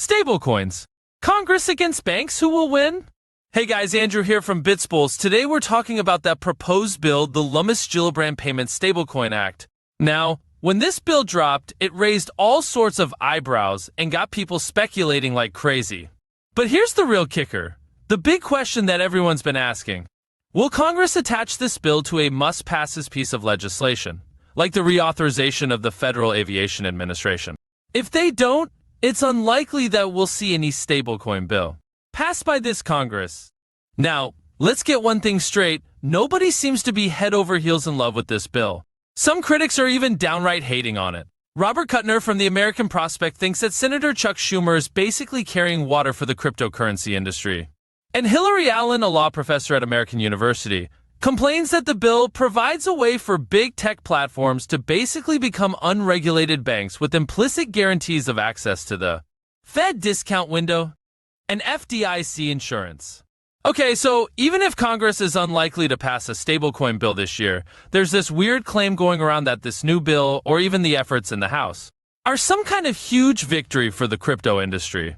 Stablecoins. Congress against banks, who will win? Hey guys, Andrew here from BitsPuls. Today we're talking about that proposed bill, the Lummis-Gillibrand Payment Stablecoin Act. Now, when this bill dropped, it raised all sorts of eyebrows and got people speculating like crazy. But here's the real kicker. The big question that everyone's been asking. Will Congress attach this bill to a must-passes piece of legislation, like the reauthorization of the Federal Aviation Administration? If they don't, it's unlikely that we'll see any stablecoin bill passed by this Congress. Now, let's get one thing straight. Nobody seems to be head over heels in love with this bill. Some critics are even downright hating on it. Robert Kuttner from the American Prospect thinks that Senator Chuck Schumer is basically carrying water for the cryptocurrency industry. And Hillary Allen, a law professor at American University, complains that the bill provides a way for big tech platforms to basically become unregulated banks with implicit guarantees of access to the Fed discount window and FDIC insurance. Okay, so even if Congress is unlikely to pass a stablecoin bill this year, there's this weird claim going around that this new bill, or even the efforts in the House, are some kind of huge victory for the crypto industry.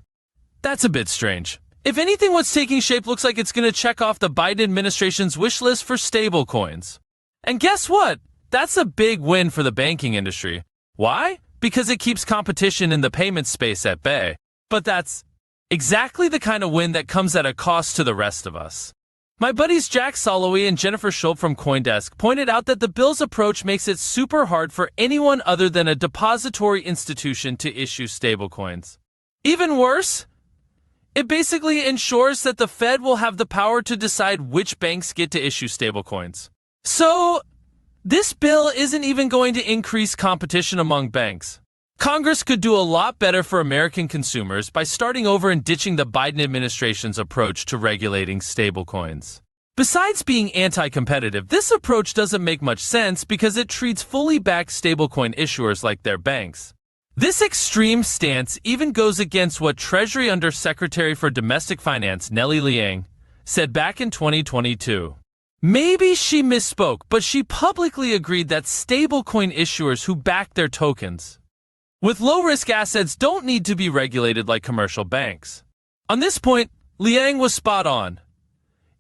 That's a bit strange. If anything, what's taking shape looks like it's going to check off the Biden administration's wish list for stablecoins. And guess what? That's a big win for the banking industry. Why? Because it keeps competition in the payment space at bay. But that's exactly the kind of win that comes at a cost to the rest of us. My buddies Jack Soloway and Jennifer Schultz from CoinDesk pointed out that the bill's approach makes it super hard for anyone other than a depository institution to issue stablecoins. Even worse, it basically ensures that the Fed will have the power to decide which banks get to issue stablecoins. So, this bill isn't even going to increase competition among banks. Congress could do a lot better for American consumers by starting over and ditching the Biden administration's approach to regulating stablecoins. Besides being anti-competitive, this approach doesn't make much sense because it treats fully backed stablecoin issuers like they're banks. This extreme stance even goes against what Treasury Undersecretary for Domestic Finance Nellie Liang said back in 2022. Maybe she misspoke, but she publicly agreed that stablecoin issuers who back their tokens with low-risk assets don't need to be regulated like commercial banks. On this point, Liang was spot on.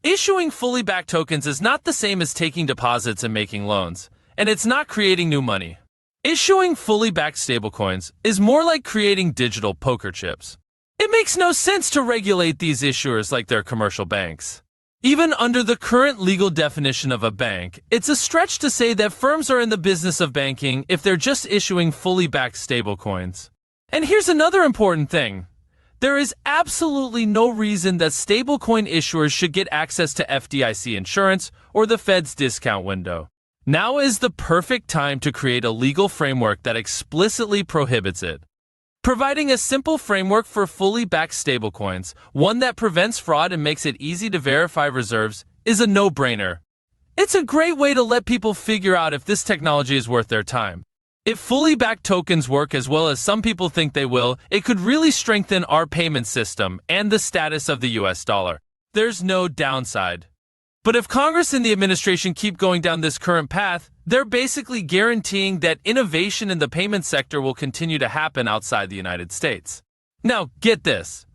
Issuing fully backed tokens is not the same as taking deposits and making loans, and it's not creating new money. Issuing fully backed stablecoins is more like creating digital poker chips. It makes no sense to regulate these issuers like they're commercial banks. Even under the current legal definition of a bank, it's a stretch to say that firms are in the business of banking if they're just issuing fully backed stablecoins. And here's another important thing. There is absolutely no reason that stablecoin issuers should get access to FDIC insurance or the Fed's discount window. Now is the perfect time to create a legal framework that explicitly prohibits it. Providing a simple framework for fully backed stablecoins, one that prevents fraud and makes it easy to verify reserves, is a no-brainer. It's a great way to let people figure out if this technology is worth their time. If fully backed tokens work as well as some people think they will, it could really strengthen our payment system and the status of the US dollar. There's no downside. But if Congress and the administration keep going down this current path, they're basically guaranteeing that innovation in the payment sector will continue to happen outside the United States. Now, get this.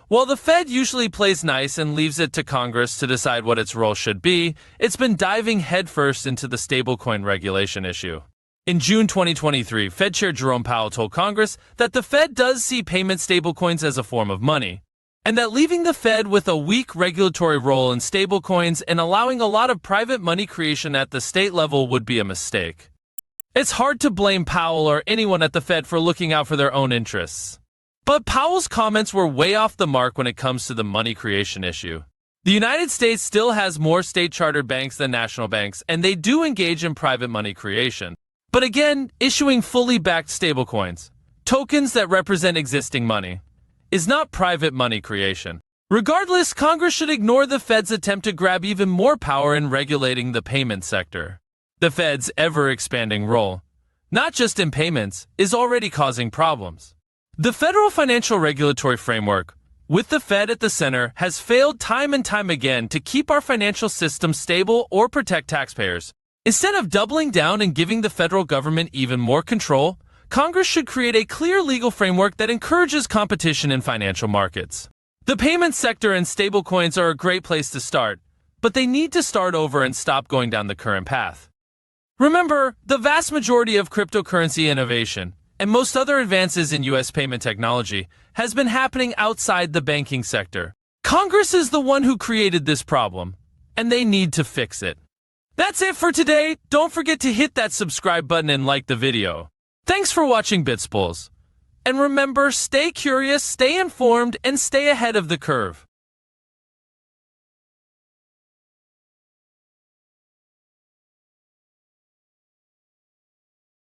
While the Fed usually plays nice and leaves it to Congress to decide what its role should be, it's been diving headfirst into the stablecoin regulation issue. In June 2023, Fed Chair Jerome Powell told Congress that the Fed does see payment stablecoins as a form of money, and that leaving the Fed with a weak regulatory role in stablecoins and allowing a lot of private money creation at the state level would be a mistake. It's hard to blame Powell or anyone at the Fed for looking out for their own interests. But Powell's comments were way off the mark when it comes to the money creation issue. The United States still has more state-chartered banks than national banks, and they do engage in private money creation. But again, issuing fully backed stablecoins, tokens that represent existing money, is not private money creation. Regardless, Congress should ignore the Fed's attempt to grab even more power in regulating the payment sector. The Fed's ever-expanding role, not just in payments, is already causing problems. The federal financial regulatory framework, with the Fed at the center, has failed time and time again to keep our financial system stable or protect taxpayers. Instead of doubling down and giving the federal government even more control, Congress should create a clear legal framework that encourages competition in financial markets. The payment sector and stablecoins are a great place to start, but they need to start over and stop going down the current path. Remember, the vast majority of cryptocurrency innovation, and most other advances in U.S. payment technology, has been happening outside the banking sector. Congress is the one who created this problem, and they need to fix it. That's it for today. Don't forget to hit that subscribe button and like the video. Thanks for watching BitsPuls. And remember, stay curious, stay informed, and stay ahead of the curve.